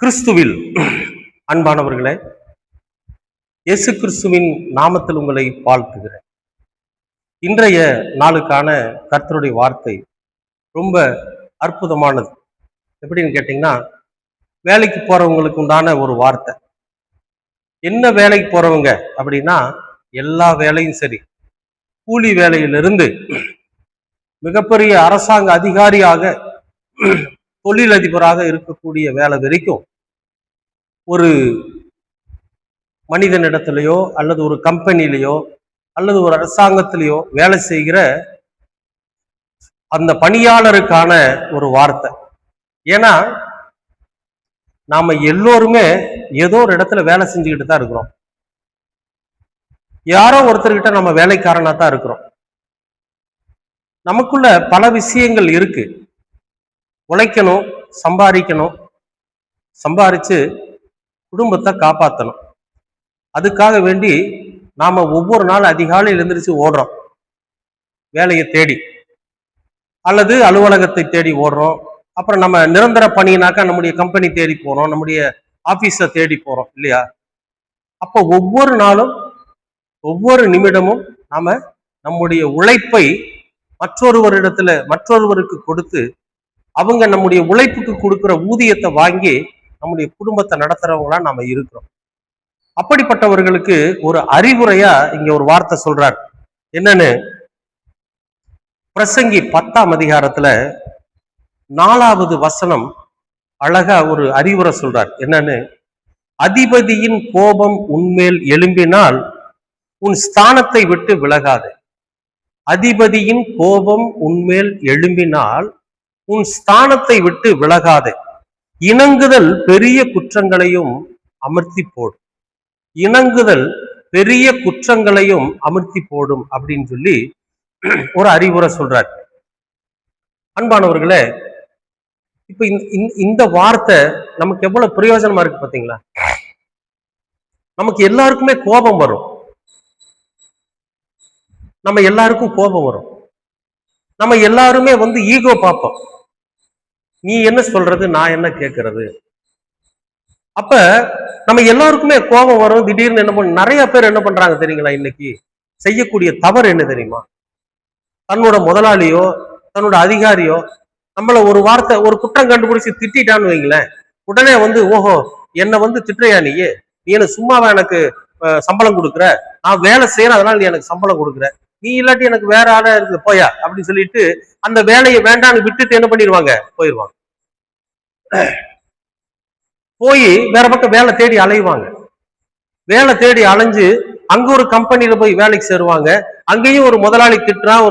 கிறிஸ்துவில் அன்பானவர்களே, இயேசு கிறிஸ்துவின் நாமத்தில் உங்களை வாழ்த்துகிறேன். இன்றைய நாளுக்கான கர்த்தருடைய வார்த்தை ரொம்ப அற்புதமானது. எப்படின்னு கேட்டீங்கன்னா, வேலைக்கு போறவங்களுக்கு உண்டான ஒரு வார்த்தை. என்ன வேலைக்கு போறவங்க அப்படின்னா, எல்லா வேலையும் சரி, கூலி வேலையிலிருந்து மிகப்பெரிய அரசாங்க அதிகாரியாக, தொழிலதிபராக இருக்கக்கூடிய வேலை வரைக்கும் ஒரு மனிதனிடத்திலேயோ அல்லது ஒரு கம்பெனிலேயோ அல்லது ஒரு அரசாங்கத்திலேயோ வேலை செய்கிற அந்த பணியாளருக்கான ஒரு வார்த்தை. ஏன்னா நாம எல்லோருமே ஏதோ ஒரு இடத்துல வேலை செஞ்சுக்கிட்டு தான் இருக்கிறோம். யாரோ ஒருத்தர்கிட்ட நம்ம வேலைக்காரனா தான் இருக்கிறோம். நமக்குள்ள பல விஷயங்கள் இருக்கு. உழைக்கணும், சம்பாதிக்கணும், சம்பாரிச்சு குடும்பத்தை காப்பாற்றணும். அதுக்காக வேண்டி நாம ஒவ்வொரு நாள் அதிகாலையில் எழுந்திரிச்சு ஓடுறோம், வேலையை தேடி அல்லது அலுவலகத்தை தேடி ஓடுறோம். அப்புறம் நம்ம நிரந்தர பணினாக்கா நம்முடைய கம்பெனி தேடி போறோம், நம்முடைய ஆபீஸை தேடி போறோம் இல்லையா? அப்போ ஒவ்வொரு நாளும் ஒவ்வொரு நிமிடமும் நாம நம்முடைய உழைப்பை மற்றொருவருக்கு கொடுத்து அவங்க நம்முடைய உழைப்புக்கு கொடுக்கிற ஊதியத்தை வாங்கி நம்முடைய குடும்பத்தை நடத்துறவங்களா நாம இருக்கிறோம். அப்படிப்பட்டவர்களுக்கு ஒரு அறிவுரையா இங்க ஒரு வார்த்தை சொல்றார். என்னன்னு, பிரசங்கி 10ஆம் அதிகாரத்துல 4வது வசனம் அழகா ஒரு அறிவுரை சொல்றார். என்னன்னு, அதிபதியின் கோபம் உன்மேல் எழும்பினால் உன் ஸ்தானத்தை விட்டு விலகாது. அதிபதியின் கோபம் உன்மேல் எழும்பினால் உன் ஸ்தானத்தை விட்டு விலகாது. இணங்குதல் பெரிய குற்றங்களையும் அமர்த்தி போடும். இணங்குதல் பெரிய குற்றங்களையும் அமர்த்தி போடும் அப்படின்னு சொல்லி ஒரு அறிவுரை சொல்றார். அன்பானவர்களே, இப்ப இந்த வார்த்தை நமக்கு எவ்வளவு பிரயோஜனமா இருக்கு பாத்தீங்களா? நமக்கு எல்லாருக்குமே கோபம் வரும். நம்ம எல்லாருக்கும் கோபம் வரும். நம்ம எல்லாருமே ஈகோ பார்ப்போம். நீ என்ன சொல்றது, நான் என்ன கேட்கறது. அப்ப நம்ம எல்லாருக்குமே கோபம் வரும். திடீர்னு நிறைய பேர் என்ன பண்றாங்க தெரியுங்களா? இன்னைக்கு செய்யக்கூடிய தவறு என்ன தெரியுமா? தன்னோட முதலாளியோ தன்னோட அதிகாரியோ நம்மள ஒரு வார்த்தை, ஒரு குற்றம் கண்டுபிடிச்சு திட்டான்னு வைங்களேன், உடனே ஓஹோ என்ன திட்டுறியா, நீ எனக்கு சும்மாவா எனக்கு சம்பளம் கொடுக்குற, நான் வேலை செய்யறேன் அதனால நீ எனக்கு சம்பளம் கொடுக்குற, நீ இல்லாட்டி எனக்கு வேற ஆளா இருக்கு போயா அப்படின்னு சொல்லிட்டு அந்த வேலையை வேண்டான்னு விட்டுட்டு என்ன பண்ணிடுவாங்க, போயிடுவாங்க. போய் வேற பக்கம் வேலை தேடி அலைவாங்க. வேலை தேடி அலைஞ்சு அங்க ஒரு கம்பெனியில போய் வேலைக்கு சேருவாங்க. அங்கேயும் ஒரு முதலாளி திட்டுறான்,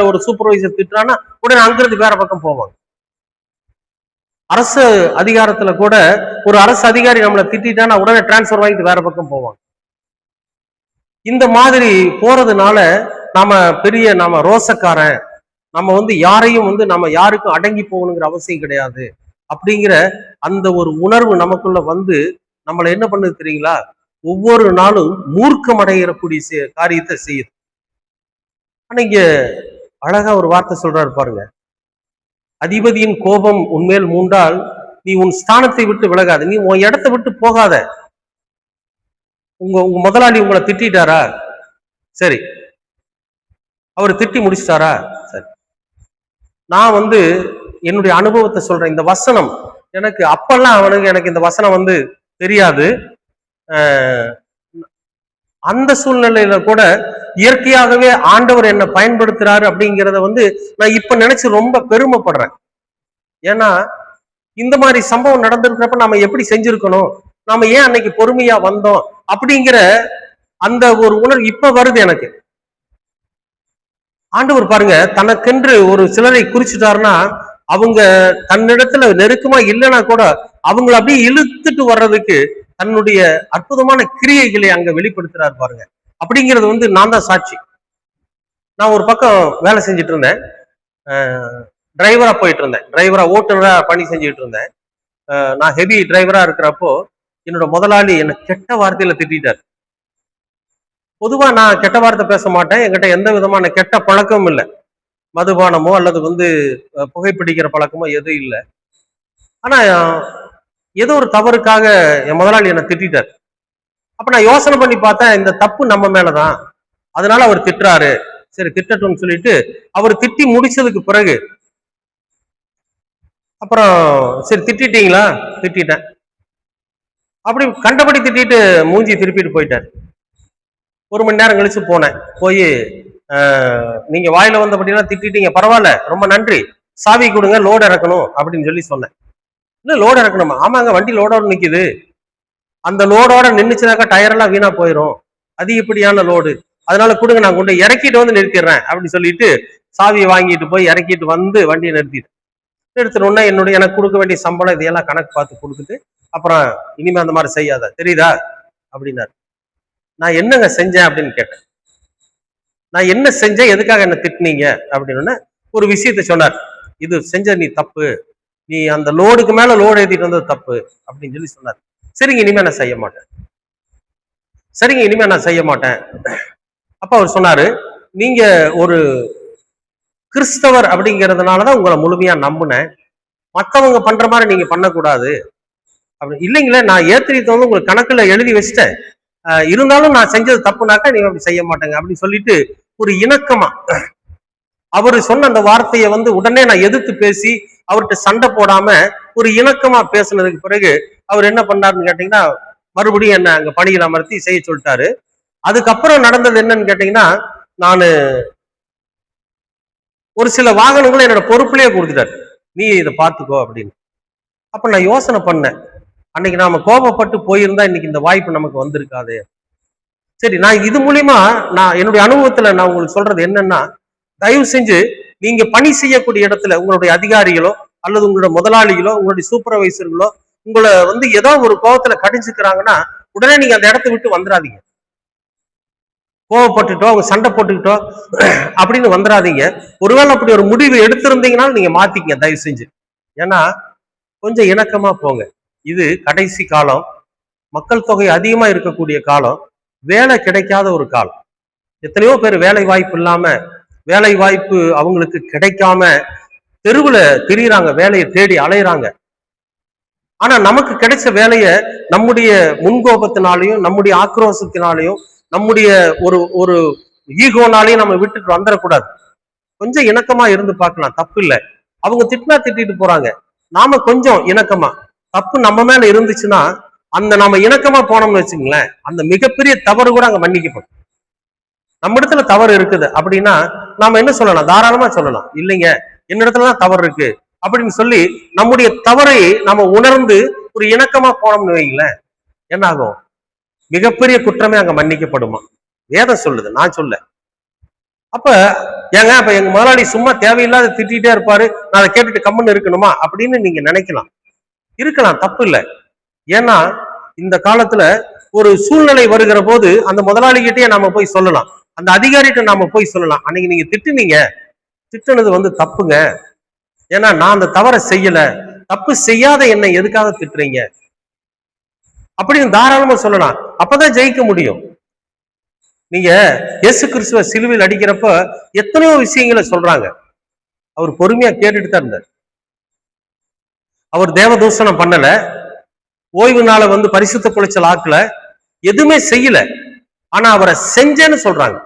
ஒரு சூப்பர்வைசர் திட்டுறான்னா உடனே அங்கிருந்து வேற பக்கம் போவாங்க. அரசு அதிகாரத்துல கூட ஒரு அரசு அதிகாரி நம்மளை திட்டானா உடனே டிரான்ஸ்பர் வாங்கிட்டு வேற பக்கம் போவாங்க. இந்த மாதிரி போறதுனால நாம ரோசக்காரன், நம்ம யாரையும் நம்ம யாருக்கும் அடங்கி போகணுங்கிற அவசியம் கிடையாது அப்படிங்கிற அந்த ஒரு உணர்வு நமக்குள்ள நம்மளை என்ன பண்ணுது தெரியுங்களா? ஒவ்வொரு நாளும் மூர்க்கம் அடையக்கூடிய காரியத்தை செய்யுது. ஆனா இங்க அழகா ஒரு வார்த்தை சொல்றாரு பாருங்க. அதிபதியின் கோபம் உன்மேல் மூண்டால் நீ உன் ஸ்தானத்தை விட்டு விலகாத. நீ உன் இடத்தை விட்டு போகாத. உங்க முதலாளி உங்களை திட்டாரா? சரி, அவர் திட்டி முடிச்சிட்டாரா? சரி, நான் என்னுடைய அனுபவத்தை சொல்றேன். இந்த வசனம் எனக்கு அப்பெல்லாம் எனக்கு இந்த வசனம் தெரியாது. அந்த சூழ்நிலையில கூட இயற்கையாகவே ஆண்டவர் என்ன பயன்படுத்துறாரு அப்படிங்கிறத நான் இப்ப நினைச்சு ரொம்ப பெருமைப்படுறேன். ஏன்னா இந்த மாதிரி சம்பவம் நடந்திருக்கிறப்ப நாம எப்படி செஞ்சிருக்கணும், நாம ஏன் அன்னைக்கு பொறுமையா வந்தோம் அப்படிங்கிற அந்த ஒரு உணர்வு இப்ப வருது எனக்கு. ஆண்டவர் பாருங்க, தனக்கென்று ஒரு சிலரை குறிச்சுட்டாருன்னா அவங்க தன்னிடத்துல நெருக்கமா இல்லைன்னா கூட அவங்களை அப்படியே இழுத்துட்டு வர்றதுக்கு தன்னுடைய அற்புதமான கிரியைகளை அங்க வெளிப்படுத்துறாரு பாருங்க. அப்படிங்கிறது நான் தான் சாட்சி. நான் ஒரு பக்கம் வேலை செஞ்சுட்டு இருந்தேன், டிரைவரா போயிட்டு இருந்தேன், டிரைவரா ஓட்டுநரா பணி செஞ்சுட்டு இருந்தேன். நான் ஹெவி டிரைவரா இருக்கிறப்போ என்னோட முதலாளி என்ன கெட்ட வார்த்தையில திட்டார். பொதுவா நான் கெட்ட வார்த்தை பேச மாட்டேன், என்கிட்ட எந்த விதமான கெட்ட பழக்கமும் இல்லை. மதுபானமோ அல்லது புகைப்பிடிக்கிற பழக்கமோ எதுவும் இல்லை. ஆனா ஏதோ ஒரு தவறுக்காக என் முதலாளி என்னை திட்டார். அப்ப நான் யோசனை பண்ணி பார்த்தேன், இந்த தப்பு நம்ம மேலதான், அதனால அவர் திட்டுறாரு, சரி திட்டட்டும்னு சொல்லிட்டு அவர் திட்டி முடிச்சதுக்கு பிறகு அப்புறம் சரி திட்டீங்களா, திட்டேன் அப்படி கண்டபடி திட்டிட்டு மூஞ்சி திருப்பிட்டு போயிட்டார். 1 மணி நேரம் கழிச்சு போனேன். போய் நீங்க வாயில வந்தபடியெல்லாம் திட்டீங்க, பரவாயில்ல, ரொம்ப நன்றி, சாவி கொடுங்க, லோடு இறக்கணும் அப்படின்னு சொல்லி சொன்னேன். இல்ல லோடு இறக்கணுமா? ஆமாங்க, வண்டி லோடோட நிக்குது, அந்த லோடோட நின்றுச்சுனாக்கா டயர் எல்லாம் வீணா போயிடும், அதிகப்படியான லோடு, அதனால கொடுங்க, நான் கொண்டு இறக்கிட்டு வந்து நிறுத்திடுறேன் அப்படின்னு சொல்லிட்டு சாவியை வாங்கிட்டு போய் இறக்கிட்டு வந்து வண்டியை நிறுத்திட்டேன். நிறுத்தணும்னா எனக்கு கொடுக்க வேண்டிய சம்பளம் இதையெல்லாம் கணக்கு பார்த்து கொடுத்துட்டு அப்புறம் இனிமே அந்த மாதிரி செய்யாத, தெரியுதா அப்படின்னாரு. நான் என்னங்க செஞ்சேன் அப்படின்னு கேட்டேன். நான் என்ன செஞ்சேன், எதுக்காக என்ன திட்டினீங்க அப்படின்னு ஒரு விஷயத்த சொன்னார். இது செஞ்ச நீ தப்பு, நீ அந்த லோடுக்கு மேல லோடு ஏத்திட்டு வந்தது தப்பு அப்படின்னு சொல்லி சொன்னார். சரிங்க, இனிமே நான் செய்ய மாட்டேன், சரிங்க இனிமே நான் செய்ய மாட்டேன். அப்ப அவர் சொன்னாரு, நீங்க ஒரு கிறிஸ்தவர் அப்படிங்கிறதுனாலதான் உங்களை முழுமையா நம்புனேன், மத்தவங்க பண்ற மாதிரி நீங்க பண்ணக்கூடாது அப்படி. இல்லைங்களே, நான் ஏத்திரித்த வந்து உங்களுக்கு கணக்குல எழுதி வச்சுட்டேன், இருந்தாலும் நான் செஞ்சது தப்புனாக்கா நீங்க அப்படி செய்ய மாட்டேங்க அப்படின்னு சொல்லிட்டு ஒரு இணக்கமா அவரு சொன்ன அந்த வார்த்தையை வந்து உடனே நான் எதிர்த்து பேசி அவர்கிட்ட சண்டை போடாம ஒரு இணக்கமா பேசினதுக்கு பிறகு அவர் என்ன பண்ணாருன்னு கேட்டீங்கன்னா, மறுபடியும் என்ன அங்க பணியில் அமர்த்தி செய்ய சொல்லிட்டாரு. அதுக்கப்புறம் நடந்தது என்னன்னு கேட்டீங்கன்னா, நான் ஒரு சில வாகனங்களை என்னோட பொறுப்புலயே கொடுத்துட்டாரு, நீ இதை பார்த்துக்கோ அப்படின்னு. அப்ப நான் யோசனை பண்ணேன், அன்னைக்கு நாம கோபப்பட்டு போயிருந்தா இன்னைக்கு இந்த வாய்ப்பு நமக்கு வந்திருக்காது. சரி, நான் இது மூலியமா நான் என்னுடைய அனுபவத்துல நான் உங்களுக்கு சொல்றது என்னன்னா, தயவு செஞ்சு நீங்க பணி செய்யக்கூடிய இடத்துல உங்களுடைய அதிகாரிகளோ அல்லது உங்களோட முதலாளிகளோ உங்களுடைய சூப்பர்வைசர்களோ உங்களை வந்து ஏதோ ஒரு கோபத்துல கடிச்சுக்கிறாங்கன்னா உடனே நீங்க அந்த இடத்த விட்டு வந்துடாதீங்க. கோவப்பட்டுட்டோ அவங்க சண்டை போட்டுக்கிட்டோ அப்படின்னு வந்துடாதீங்க. ஒருவேளை அப்படி ஒரு முடிவு எடுத்திருந்தீங்கன்னா நீங்க மாத்திக்கங்க தயவு செஞ்சு. ஏன்னா கொஞ்சம் இணக்கமா போங்க. இது கடைசி காலம், மக்கள் தொகை அதிகமா இருக்கக்கூடிய காலம், வேலை கிடைக்காத ஒரு காலம். எத்தனையோ பேர் வேலை வாய்ப்பு இல்லாம, வேலை வாய்ப்பு அவங்களுக்கு கிடைக்காம தெருவுல திரியிறாங்க, வேலையை தேடி அலையிறாங்க. ஆனா நமக்கு கிடைச்ச வேலைய நம்முடைய முன்கோபத்தினாலையும் நம்முடைய ஆக்ரோஷத்தினாலையும் நம்முடைய ஒரு ஒரு ஈகோனாலையும் நம்ம விட்டுட்டு வந்துடக்கூடாது. கொஞ்சம் இணக்கமா இருந்து பார்க்கலாம், தப்பு இல்லை. அவங்க திட்டினா திட்டிட்டு போறாங்க, நாம கொஞ்சம் இணக்கமா, தப்பு நம்ம மேல இருந்துச்சுன்னா அந்த நம்ம இணக்கமா போனோம்னு வச்சுங்களேன், அந்த மிகப்பெரிய தவறு கூட அங்க மன்னிக்கப்படும். நம்ம இடத்துல தவறு இருக்குது அப்படின்னா நாம என்ன சொல்லலாம், தாராளமா சொல்லலாம், இல்லைங்க என்னிடத்துலதான் தவறு இருக்கு அப்படின்னு சொல்லி நம்முடைய தவறை நம்ம உணர்ந்து ஒரு இணக்கமா போனோம்னு வைங்களேன், என்ன ஆகும், மிகப்பெரிய குற்றமே அங்க மன்னிக்கப்படுமா. வேதம் சொல்லுது, நான் சொல்ல. அப்ப ஏங்க அப்ப எங்க முதலாளி சும்மா தேவையில்லாத திட்டிகிட்டே இருப்பாரு, நான் அதை கேட்டுட்டு கம்முன்னு இருக்கணுமா அப்படின்னு நீங்க நினைக்கலாம். இருக்கலாம், தப்பு இல்லை. ஏன்னா இந்த காலத்துல ஒரு சூழ்நிலை வருகிற போது அந்த முதலாளிகிட்டே நாம போய் சொல்லலாம், அந்த அதிகாரிகிட்ட நாம போய் சொல்லலாம், அன்னைக்கு நீங்க திட்டுனது வந்து தப்புங்க, ஏன்னா நான் அந்த தவறை செய்யல, தப்பு செய்யாத என்னை எதுக்காக திட்டுறீங்க அப்படின்னு தாராளமா சொல்லலாம். அப்பதான் ஜெயிக்க முடியும். நீங்க இயேசு கிறிஸ்துவ சிலுவையில் அடிக்கிறப்ப எத்தனையோ விஷயங்களை சொல்றாங்க, அவர் பொறுமையா கேட்டுட்டு தான் இருந்தார். அவர் தேவதூஷணம் பண்ணல, ஓய்வு நாளை வந்து பரிசுத்த குலைச்சல் ஆக்கல, எதுவுமே செய்யல. ஆனா அவரை செஞ்சேன்னு சொல்றாங்க.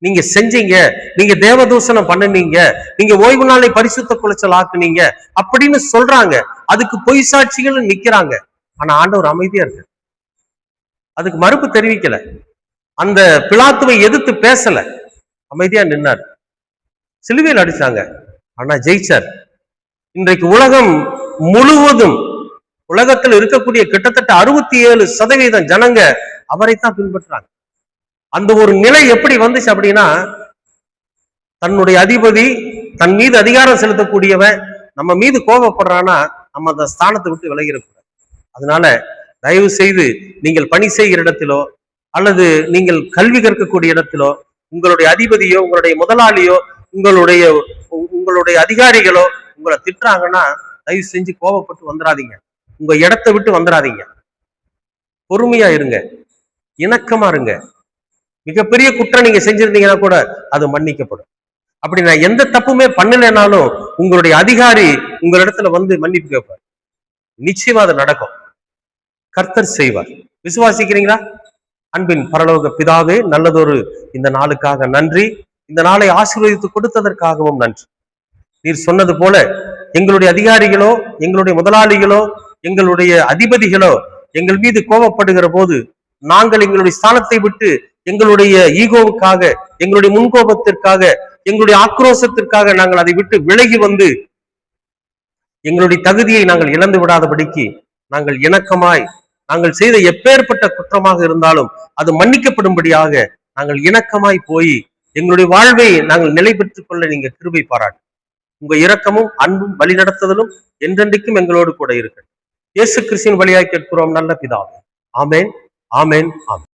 நீங்க செஞ்சீங்க, நீங்க தேவதூஷணம் பண்ணுனீங்க, நீங்க ஓய்வு நாளை பரிசுத்த குலைச்சல் ஆக்குனீங்க அப்படின்னு சொல்றாங்க. அதுக்கு பொய் சாட்சிகள் நிக்கிறாங்க. ஆனா ஆண்டவர் அமைதியா இருக்கு, அதுக்கு மறுப்பு தெரிவிக்கல, அந்த பிலாத்துவை எதிர்த்து பேசல, அமைதியா நின்னார். சிலுவையில் அடிச்சாங்க, ஆனா ஜெயிச்சார். இன்றைக்கு உலகம் முழுவதும், உலகத்தில் இருக்கக்கூடிய கிட்டத்தட்ட 67% ஜனங்க அவரைத்தான் பின்பற்றுறாங்க. அந்த ஒரு நிலை எப்படி வந்துச்சு அப்படின்னா, தன்னுடைய அதிபதி, தன் மீது அதிகாரம் செலுத்தக்கூடியவன் நம்ம மீது கோபப்படுறான்னா நம்ம அந்த ஸ்தானத்தை விட்டு விலகிடக்கூடாது. அதனால தயவு செய்து நீங்கள் பணி செய்கிற இடத்திலோ அல்லது நீங்கள் கல்வி கற்கக்கூடிய இடத்திலோ உங்களுடைய அதிபதியோ உங்களுடைய முதலாளியோ உங்களுடைய அதிகாரிகளோ உங்களை திட்டுறாங்கன்னா தயவு செஞ்சு கோபப்பட்டு வந்துடாதீங்க, உங்க இடத்தை விட்டு வந்துடாதீங்க. பொறுமையா இருங்க, இணக்கமா இருங்க. மிகப்பெரிய குற்றம் நீங்க செஞ்சிருந்தீங்கன்னா கூட அது மன்னிக்கப்படும். அப்படி நான் எந்த தப்புமே பண்ணலைனாலும் உங்களுடைய அதிகாரி உங்களிடத்துல வந்து மன்னிப்பு கேட்பார். நிச்சயமா அது நடக்கும். கர்த்தர் செய்வார். விசுவாசிக்கிறீங்களா? அன்பின் பரலோக பிதாவே, நல்லதொரு இந்த நாளுக்காக நன்றி. இந்த நாளை ஆசீர்வதித்து கொடுத்ததற்காகவும் நன்றி. நீர் சொன்னது போல எங்களுடைய அதிகாரிகளோ, எங்களுடைய முதலாளிகளோ, எங்களுடைய அதிபதிகளோ எங்கள் மீது கோபப்படுகிற போது நாங்கள் எங்களுடைய ஸ்தானத்தை விட்டு எங்களுடைய ஈகோவுக்காக, எங்களுடைய முன்கோபத்திற்காக, எங்களுடைய ஆக்ரோசத்திற்காக நாங்கள் அதை விட்டு விலகி வந்து எங்களுடைய தகுதியை நாங்கள் இழந்து விடாதபடிக்கு நாங்கள் இணக்கமாய், நாங்கள் செய்த எப்பேற்பட்ட குற்றமாக இருந்தாலும் அது மன்னிக்கப்படும்படியாக நாங்கள் இணக்கமாய் போய் எங்களுடைய வாழ்வை நாங்கள் நிலை பெற்றுக் கொள்ள நீங்க கிருபை பாராட்டு. உங்க இரக்கமும் அன்பும் வழிநடத்துதலும் என்றென்றைக்கும் எங்களோடு கூட இருக்கு. இயேசு கிறிஸ்துவின் வழியாய் கேட்கிறோம் நல்ல பிதாவே. ஆமென், ஆமென், ஆமென்.